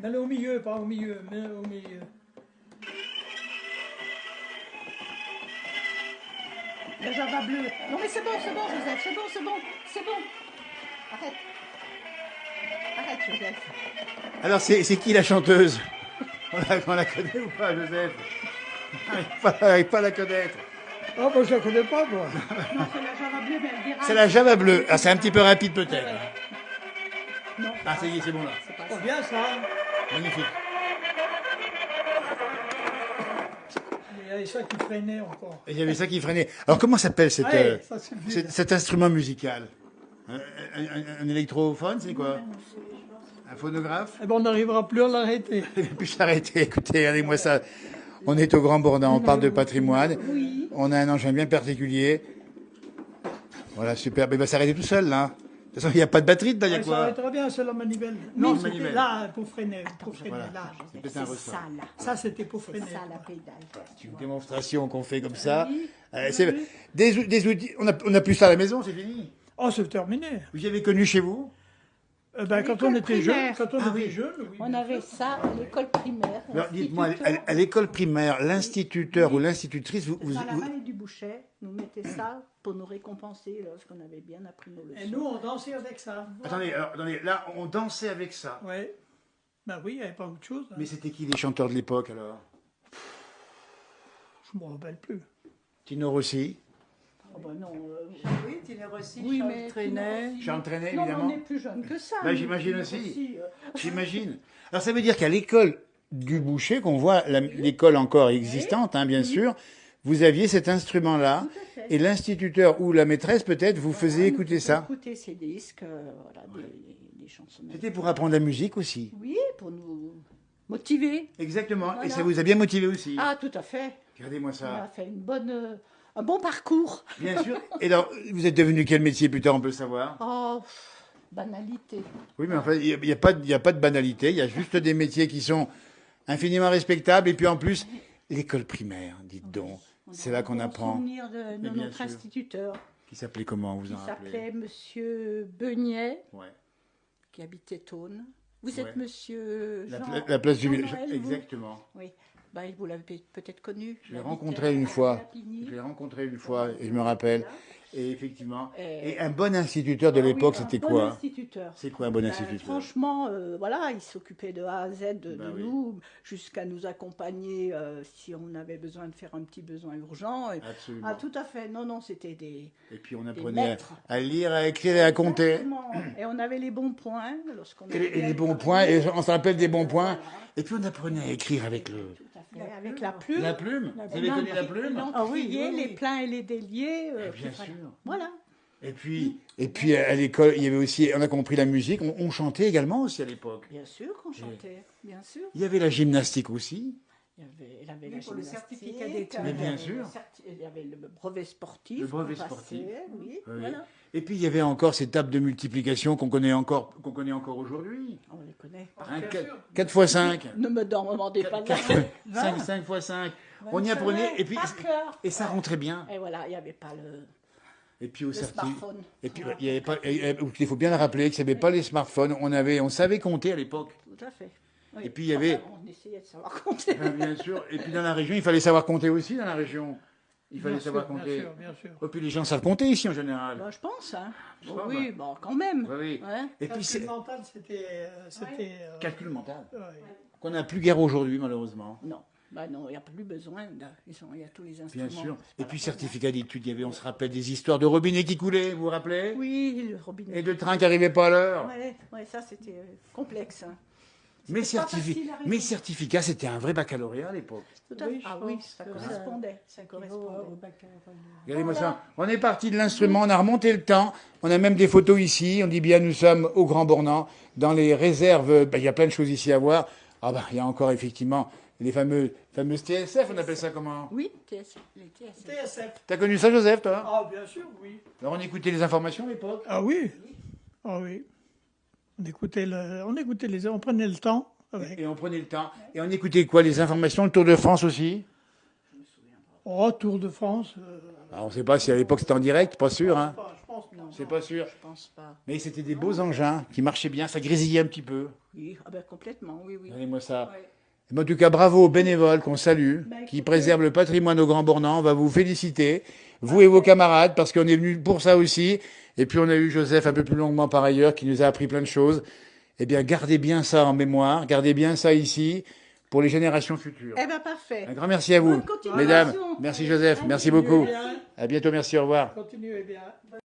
Mets-le au milieu, pas au milieu, mets-le au milieu. Le java bleu. Non mais c'est bon, Joseph, c'est bon. Arrête. Arrête, Joseph. Alors, c'est qui la chanteuse? On la connaît ou pas, Joseph? On n'arrive pas à la connaître. Ah, bah, je la connais pas, moi. Non, c'est la java bleue, mais elle déraille. C'est la Java bleue. Ah, c'est un petit peu rapide, peut-être. Non, Ah, ça y est, c'est bon, là. c'est pas Oh, ça. bien, ça. Magnifique. Il y avait ça qui freinait encore. Et il y avait ça qui freinait. Alors, comment s'appelle Allez, ça suffit. cet instrument musical? Un électrophone, c'est quoi? Un phonographe? Eh ben, on n'arrivera plus à l'arrêter. Il ne plus s'arrêter. Écoutez, regardez-moi ça. On est au Grand Bornand, on parle de patrimoine. Oui. On a un engin bien particulier. Voilà, super. Mais il va s'arrêter tout seul, là. De toute façon, il n'y a pas de batterie dedans, il y a Ça quoi? s'arrêtera bien, c'est la manivelle. Non, c'était manivelle. là pour freiner. Voilà. Là. C'est peut-être un C'est ressort. ça, là. Ça, c'était pour C'est freiner. ça, la pédale. C'est une démonstration qu'on fait comme ça. Oui. C'est des outils. On a plus ça à la maison, c'est fini. Oh, c'est terminé. Vous y avez connu chez vous? Ben, quand on l'école était jeune, primaire. quand on Ah était oui. jeune, oui. On avait ça à l'école primaire. Alors, dites-moi, l'instituteur. à l'école primaire, l'instituteur ou l'institutrice, Dans la vallée du Bouchet, nous mettait ça pour nous récompenser lorsqu'on avait bien appris nos leçons. Et nous, on dansait avec ça. Attendez, là, on dansait avec ça. Oui. Ben oui, il n'y avait pas autre chose. Hein. Mais c'était qui les chanteurs de l'époque, alors? Je ne me rappelle plus. Tino Rossi, Oh, bah non, Oui, Tino Rossi, oui, Charles mais Trenet. Jean Trenet, non, évidemment. on est plus jeune que ça. Bah, nous, j'imagine Tino aussi. Rossi, J'imagine. Alors ça veut dire qu'à l'école du Boucher, qu'on voit l'école encore existante, hein, bien sûr, vous aviez cet instrument-là, Tout à fait. et l'instituteur ou la maîtresse peut-être vous faisait écouter ça. Écouter ces disques, voilà, des chansons. C'était pour apprendre la musique aussi. Oui, pour nous motiver. Exactement. Et Voilà. ça vous a bien motivé aussi. Ah, tout à fait. Regardez-moi On a ça. fait un bon parcours. Bien sûr. Et alors, vous êtes devenu quel métier plus tard, on peut le savoir? Oh, banalité. Oui, mais en fait, il n'y a pas de banalité. Il y a juste des métiers qui sont infiniment respectables. Et puis en plus, l'école primaire, dites donc. C'est là qu'on apprend. Souvenir de Mais bien notre sûr. instituteur. Qui s'appelait comment, vous Il en rappelez? s'appelait Monsieur Beugnet, Ouais. qui habitait Thônes. Vous êtes Ouais. Monsieur Jean... La place du village. Jean-Noël, vous Exactement. Oui. Bah, vous l'avez peut-être connu. Je l'ai Il rencontré habitait une à fois. Lapigny. Je l'ai rencontré une fois, et je me rappelle. Voilà. Et effectivement. Et- Et un bon instituteur de Ah oui, l'époque, un c'était bon quoi? instituteur. C'est quoi un bon Ben, instituteur? franchement, voilà, il s'occupait de A à Z de Ben oui. nous, jusqu'à nous accompagner si on avait besoin de faire un petit besoin urgent. Absolument. Ah, tout à fait. Non, non, c'était des Et puis on des apprenait maîtres. à lire, à écrire et à compter. Exactement. Et on avait les bons points lorsqu'on Et avait les bien bons travaillé. points, et on se rappelle des bons points. Voilà. Et puis on apprenait à écrire avec le... Tout à fait. Avec la plume. La plume. Vous avez Et connu la plume? l'encrier, Ah oui, oui, oui. les pleins et les déliés. Bien puis sûr. Voilà. Et puis à l'école, il y avait aussi, on a compris la musique, on chantait également aussi à l'époque. Bien sûr qu'on chantait, bien sûr. Il y avait la gymnastique aussi. Il avait la pour le gymnastique, certificat d'études. Mais bien il y avait sûr. il y avait le brevet sportif. Le brevet qu'on sportif. passait, oui, Oui. voilà. Et puis il y avait encore ces tables de multiplication qu'on connaît encore aujourd'hui. On les connaît. Hein, 4 x 5. Ne me demandez pas de 5 x 5. On y apprenait et puis Par cœur. et ça rentrait bien. Et voilà, il n'y avait pas le Et puis au smartphone. Et puis il y avait pas. Il faut bien le rappeler que ça n'avait pas les smartphones. On savait compter à l'époque. Tout à fait. Oui. Et puis, il y avait- Enfin, on essayait de savoir compter. Bien sûr. Et puis dans la région, il fallait savoir compter aussi dans la région. Il fallait Bien savoir sûr, compter. Bien sûr, bien sûr. Et puis les gens savent compter ici en général. Bah, je pense, hein. Je crois, Oui, ouais. bon, quand même. Oui, oui. Ouais. Et puis c'est Calcul mental, c'était. calcul mental Ouais. qu'on n'a plus guère aujourd'hui malheureusement. Non, bah non, il n'y a plus besoin. Il y a tous les instruments. Bien sûr. C'est Et pas puis la peine, certificat d'études, il y avait, on se rappelle des histoires de robinets qui coulaient, vous vous rappelez hein. Oui, le robinet. Et de trains qui n'arrivaient pas à l'heure. Ouais, ça c'était complexe. hein. Mais, C'était pas facile à résoudre. certificat, c'était un vrai baccalauréat à l'époque. Tout à fait. Oui, je Ah oui, pense ça que correspondait. Ça Au correspondait. bac, enfin, Regardez-moi Voilà. ça. On est parti de l'instrument, on a remonté le temps. On a même des photos ici. On dit bien, nous sommes au Grand Bornand, dans les réserves. Il y a plein de choses ici à voir. Ah ben, il y a encore effectivement les fameuses TSF, on appelle ça comment? Oui, les TSF. TSF. T'as connu ça, Joseph, toi? Ah, bien sûr, oui. Alors on écoutait les informations à l'époque. Ah oui. Ah oui. On écoutait on prenait le temps avec. Et on prenait le temps. Et on écoutait quoi? Les informations, le Tour de France aussi? Je me souviens pas. Oh, Tour de France. Alors, on ne sait pas si à l'époque c'était en direct, pas sûr. Hein. Je pense pas. C'est pas sûr. Je pense pas. Mais c'était des beaux engins qui marchaient bien, ça grésillait un petit peu. Oui, ah ben complètement, oui, oui. Donnez-moi ça. Ouais. Mais en tout cas, bravo aux bénévoles qu'on salue, Bah, qui écoutez. préservent le patrimoine au Grand Bornand. On va vous féliciter, vous et vos camarades, parce qu'on est venus pour ça aussi. Et puis on a eu Joseph un peu plus longuement par ailleurs, qui nous a appris plein de choses. Eh bien, gardez bien ça en mémoire, gardez bien ça ici, pour les générations futures. Eh ben parfait. Un grand merci à vous, Bonne continuation. mesdames. Merci Joseph, merci beaucoup. Bien. À bientôt, merci, au revoir. Continuez bien.